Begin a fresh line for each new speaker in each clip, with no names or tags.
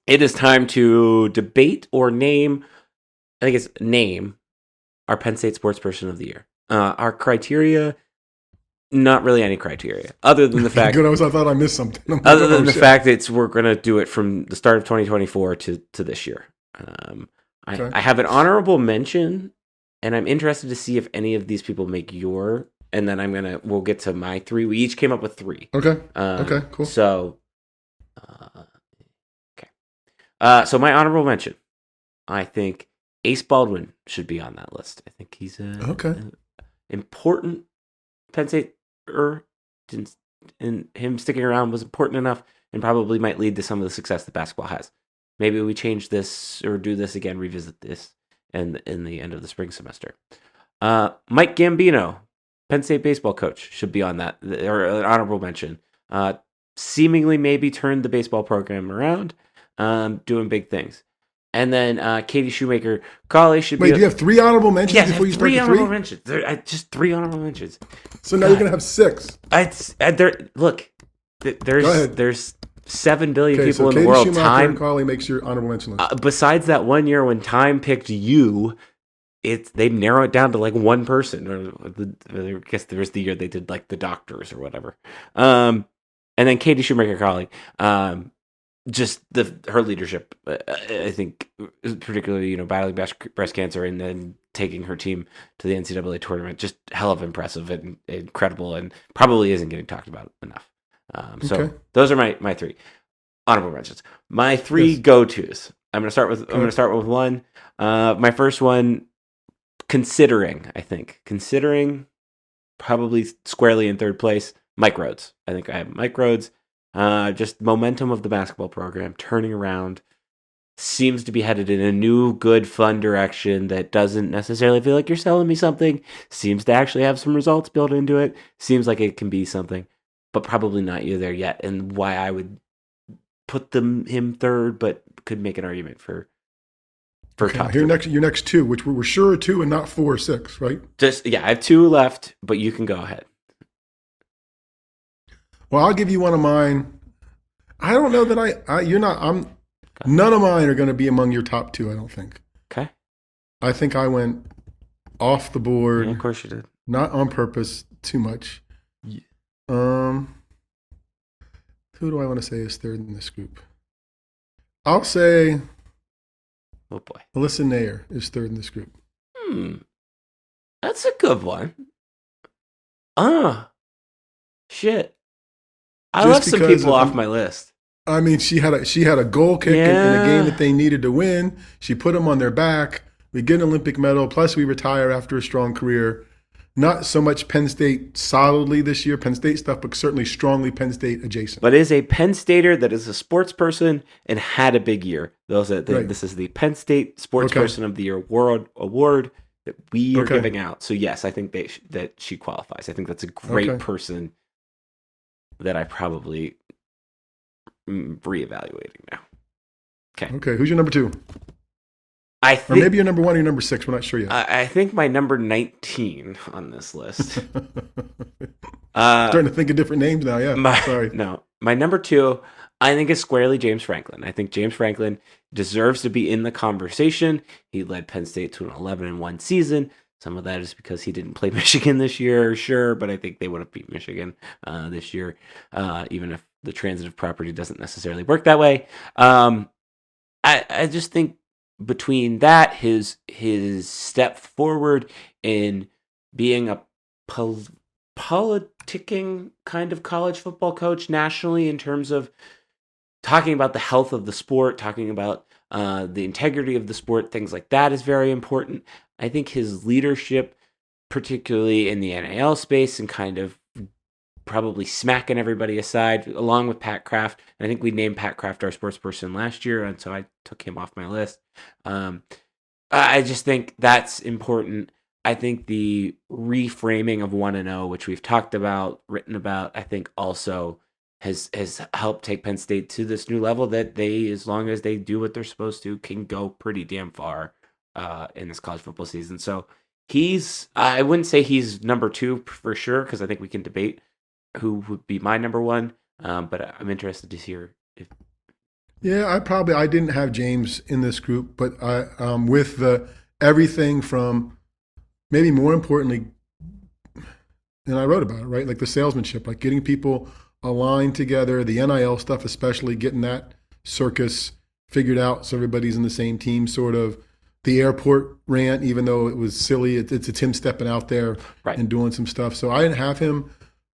it is time to debate or name. I think it's name our Penn State Sportsperson of the Year. Our criteria, not really any criteria, other than the fact.
Good. I thought I missed something. I'm like,
Other than the fact that we're going to do it from the start of 2024 to this year.
Okay.
I have an honorable mention, and I'm interested to see if any of these people make your. And then we'll get to my three. We each came up with three.
Okay. Okay. Cool.
So, okay. So my honorable mention, I think Ace Baldwin should be on that list. I think he's an important Penn State, and him sticking around was important enough and probably might lead to some of the success that basketball has. Maybe we change this or do this again, revisit this in the end of the spring semester. Mike Gambino, Penn State baseball coach, should be on that, or an honorable mention. Seemingly maybe turned the baseball program around, doing big things. And then Katie Shoemaker-Cawley should be...
Wait, do you have three honorable mentions before you start
three
the
honorable mentions. Just three honorable mentions.
So now you're going to have six.
Look, there's 7 billion people in
Katie
the world.
Shoemaker-Cawley makes your honorable mention list.
Besides that one year when Time picked you, they narrow it down to like one person. I guess there was the year they did like the doctors or whatever. And then Katie Shoemaker-Cawley. Just her leadership, I think, particularly battling breast cancer and then taking her team to the NCAA tournament, just hell of impressive and incredible, and probably isn't getting talked about enough. So those are my three honorable mentions. My three go-tos. I'm gonna start with one. My first one, considering probably squarely in third place, Mike Rhodes. I think I have Mike Rhodes. Just momentum of the basketball program turning around, seems to be headed in a new, good, fun direction that doesn't necessarily feel like you're selling me something. Seems to actually have some results built into it. Seems like it can be something, but probably not you there yet. And why I would put him third, but could make an argument for top.
Your next two, which we're sure are two and not 4 or 6, right?
I have two left, but you can go ahead.
Well, I'll give you one of mine. I don't know that none of mine are going to be among your top two, I don't think.
Okay.
I think I went off the board.
Yeah, of course you did.
Not on purpose too much.
Yeah.
Who do I want to say is third in this group? I'll say
oh boy.
Melissa Nair is third in this group.
That's a good one. Shit. I left some people off my list.
I mean, she had a goal kick in a game that they needed to win. She put them on their back. We get an Olympic medal. Plus, we retire after a strong career. Not so much Penn State solidly this year, Penn State stuff, but certainly strongly Penn State adjacent.
But is a Penn Stater that is a sports person and had a big year. This is the Penn State Sportsperson of the Year award that we are giving out. So yes, I think that she qualifies. I think that's a great person that I probably reevaluating now.
Okay. Who's your number two? Or maybe your number one or your number 6. We're not sure yet.
I think my number 19 on this list.
Starting to think of different names now. Yeah. Sorry.
No, my number 2, I think is squarely James Franklin. I think James Franklin deserves to be in the conversation. He led Penn State to an 11-1 season. Some of that is because he didn't play Michigan this year, sure, but I think they would have beat Michigan this year, even if the transitive property doesn't necessarily work that way. I just think between that, his step forward in being a politicking kind of college football coach nationally in terms of talking about the health of the sport, talking about the integrity of the sport, things like that is very important. I think his leadership, particularly in the NIL space and kind of probably smacking everybody aside, along with Pat Kraft. And I think we named Pat Kraft our sports person last year, and so I took him off my list. I just think that's important. I think the reframing of 1-0, which we've talked about, written about, I think also has helped take Penn State to this new level that they, as long as they do what they're supposed to, can go pretty damn far in this college football season. So I wouldn't say he's number 2 for sure, because I think we can debate who would be my number 1. But I'm interested to hear if.
Yeah, I didn't have James in this group, but I with the everything from maybe more importantly, and I wrote about it, right? Like the salesmanship, like getting people aligned together, the NIL stuff, especially getting that circus figured out so everybody's in the same team, sort of. The airport rant, even though it was silly, it's him stepping out there
Right.
and doing some stuff. So I didn't have him,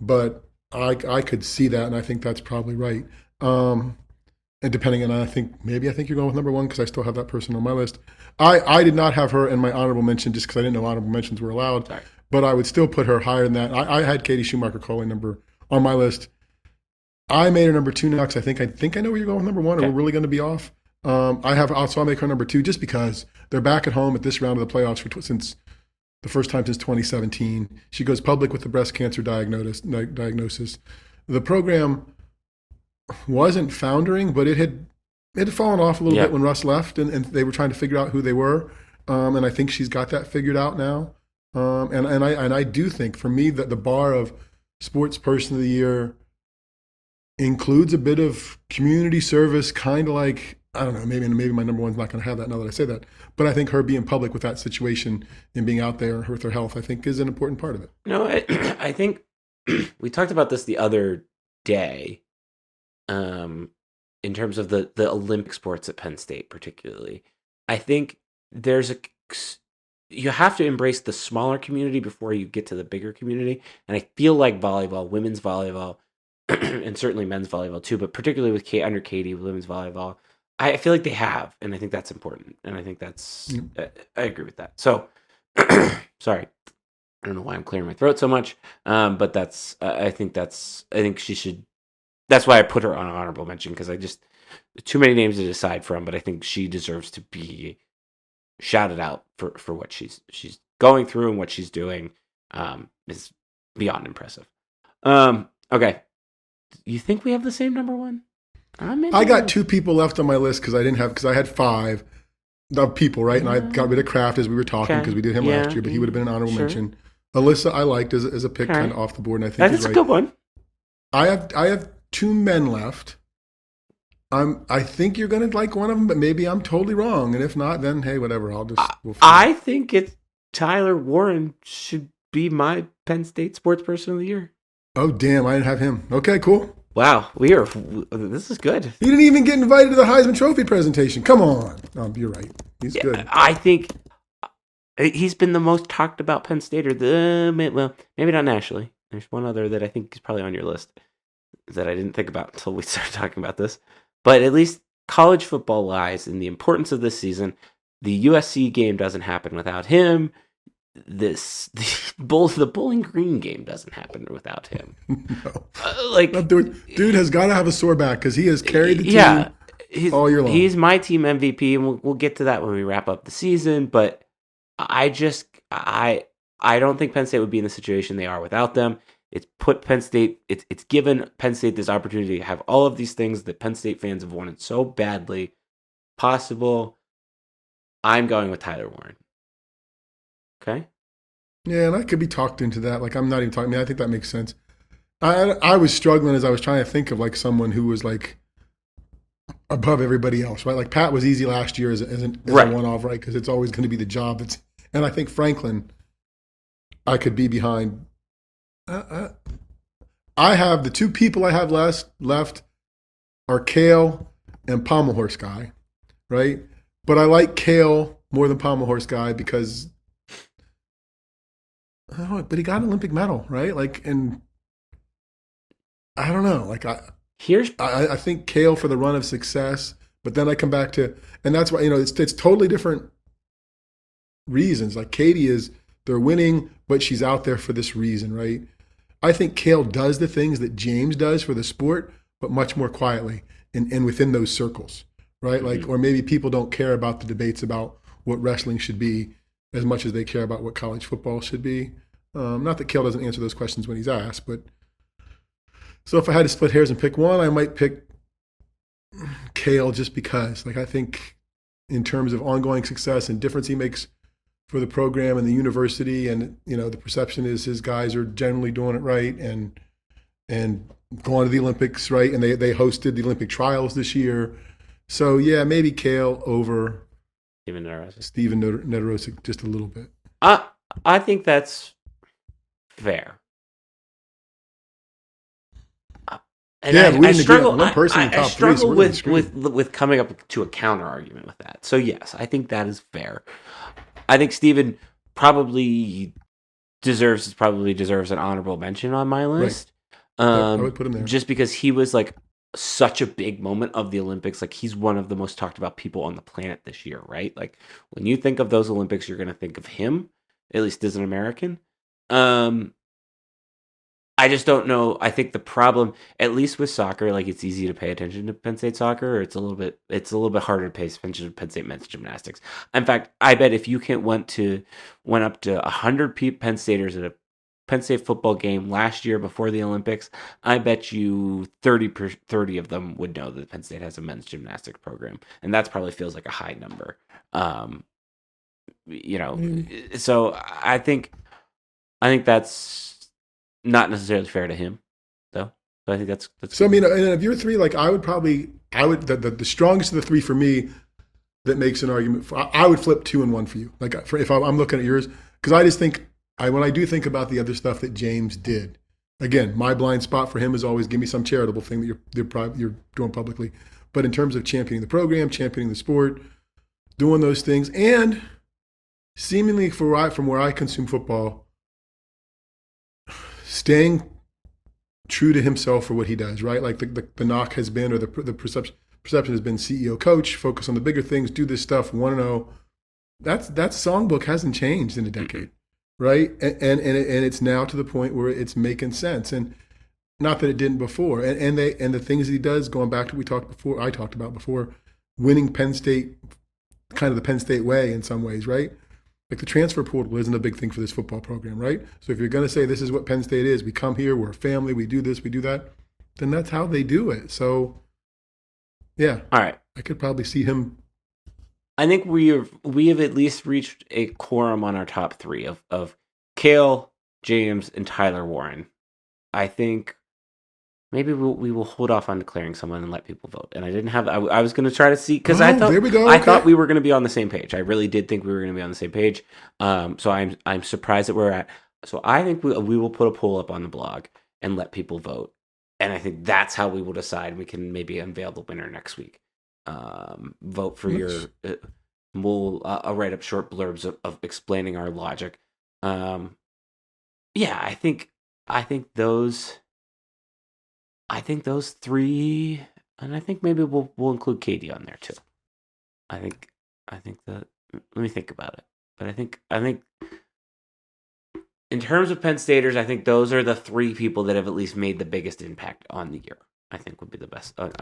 but I could see that, and I think that's probably right. And depending on, I think you're going with number one because I still have that person on my list. I did not have her in my honorable mention just because I didn't know honorable mentions were allowed,
Sorry.
but I would still put her higher than that. I had Katie Schumacher calling number on my list. I made her number two now because I think I know where you're going with number one, or
Okay.
we're really going to be off. I'll make her number two just because they're back at home at this round of the playoffs since the first time since 2017. She goes public with the breast cancer diagnosis. The program wasn't foundering, but it had fallen off a little
Yeah.
bit when Russ left, and they were trying to figure out who they were. And I think she's got that figured out now. And I do think for me that the bar of sports person of the year includes a bit of community service, kind of like, I don't know, maybe my number one's not going to have that now that I say that, but I think her being public with that situation and being out there with her health, I think is an important part of it.
No, I think we talked about this the other day, in terms of the Olympic sports at Penn State, particularly. I think there's you have to embrace the smaller community before you get to the bigger community, and I feel like volleyball, women's volleyball, and certainly men's volleyball too, but particularly with under Katie, women's volleyball, I feel like they have, and I think that's important, and I think that's I agree with that. So, sorry. I don't know why I'm clearing my throat so much, but I think she should. That's why I put her on honorable mention because I just too many names to decide from. But I think she deserves to be shouted out for what she's going through and what she's doing. Is beyond impressive. Okay, you think we have the same number one?
I got two people left on my list because I had five of people, right? And I got rid of Kraft as we were talking because we did him last year, but he would have been an honorable mention. Alyssa, I liked as a pick kind of off the board, and I think
that's
right.
a good one.
I have two men left. I think you're going to like one of them, but maybe I'm totally wrong. And if not, then hey, whatever.
I think it's Tyler Warren should be my Penn State sports person of the year.
Oh damn, I didn't have him. Okay, cool.
Wow, this is good.
He didn't even get invited to the Heisman Trophy presentation. Come on. You're right. He's good.
I think he's been the most talked about Penn Stater. Well, maybe not nationally. There's one other that I think is probably on your list that I didn't think about until we started talking about this. But at least college football lies in the importance of this season. The USC game doesn't happen without him. The Bowling Green game doesn't happen without him.
No. Dude has got to have a sore back because he has carried the team all year long.
He's my team MVP, and we'll get to that when we wrap up the season. But I don't think Penn State would be in the situation they are without them. It's put Penn State. It's given Penn State this opportunity to have all of these things that Penn State fans have wanted so badly possible. I'm going with Tyler Warren. Okay.
Yeah, and I could be talked into that. Like I'm not even talking. I mean, I think that makes sense. I was struggling as I was trying to think of like someone who was like above everybody else, right? Like Pat was easy last year as a one-off, right? Because it's always going to be the job that's. And I think Franklin, I could be behind. I have the two people I have left are Kale and Pommel Horse Guy, right? But I like Kale more than Pommel Horse Guy because. I don't know, but he got an Olympic medal, right? Like, and I don't know. Like, I think Kale for the run of success, but then I come back to, and that's why it's totally different reasons. Like Katie they're winning, but she's out there for this reason, right? I think Kale does the things that James does for the sport, but much more quietly and within those circles, right? Like, or maybe people don't care about the debates about what wrestling should be as much as they care about what college football should be. Not that Kale doesn't answer those questions when he's asked, but so if I had to split hairs and pick one, I might pick Kale just because. Like I think in terms of ongoing success and difference he makes for the program and the university, and the perception is his guys are generally doing it right and going to the Olympics, right? And they hosted the Olympic trials this year. So yeah, maybe Kale over
Even Nerosic.
Steven Nedorosik just a little bit.
I think that's fair. And
yeah, but we didn't
struggle.
agree on one person in the top
I
three, so
struggle
we're really
with coming up to a counter argument with that. So yes, I think that is fair. I think Steven probably deserves an honorable mention on my list.
I would put him there.
Just because he was like such a big moment of the Olympics. Like he's one of the most talked about people on the planet this year, right? Like when you think of those Olympics, you're going to think of him, at least as an American. I just don't know. I think the problem, at least with soccer, like it's easy to pay attention to Penn State soccer. Or it's a little bit harder to pay attention to Penn State men's gymnastics. In fact, I bet if you went up to 100 Penn Staters at a Penn State football game last year before the Olympics, I bet you 30 of them would know that Penn State has a men's gymnastics program, and that probably feels like a high number. So I think that's not necessarily fair to him, though. So I think that's.
So I mean, and of your three, like I would the strongest of the three for me that makes an argument. I would flip 2 and 1 for you. Like if I'm looking at yours, because I just think when I do think about the other stuff that James did. Again, my blind spot for him is always give me some charitable thing that you're doing publicly. But in terms of championing the program, championing the sport, doing those things, and seemingly from where I consume football, staying true to himself for what he does, right? Like the knock has been, or the perception has been CEO coach, focus on the bigger things, do this stuff, 1-0. That songbook hasn't changed in a decade, right? And it's now to the point where it's making sense. And not that it didn't before. And the things that he does, going back to I talked about before, winning Penn State, kind of the Penn State way in some ways, right? Like the transfer portal isn't a big thing for this football program, right? So if you're going to say this is what Penn State is, we come here, we're a family, we do this, we do that, then that's how they do it. So, yeah.
All right.
I could probably see him.
I think we have at least reached a quorum on our top 3 of Kale, James, and Tyler Warren. I think maybe we will hold off on declaring someone and let people vote. And I didn't have. I was going to try to see because I thought
there we go.
I thought we were going to be on the same page. I really did think we were going to be on the same page. So I'm surprised that we're at. So I think we will put a poll up on the blog and let people vote. And I think that's how we will decide. We can maybe unveil the winner next week. Vote for your. I'll write up short blurbs of explaining our logic. Yeah, I think those. I think those 3, and I think maybe we'll include Katie on there too. I think that. Let me think about it. But I think in terms of Penn Staters, I think those are the 3 people that have at least made the biggest impact on the year. I think would be the best on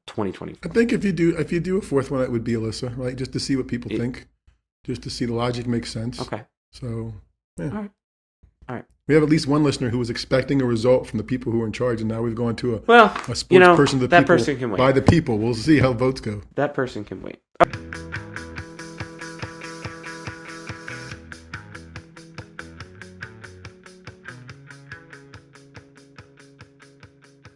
2024.
I think if you do a 4th one, it would be Alyssa, right? Just to see what people think, just to see the logic makes sense.
Okay.
So, yeah.
All right.
We have at least one listener who was expecting a result from the people who are in charge, and now we've gone to a sports person,
that person can wait.
By the people. We'll see how votes go.
That person can wait.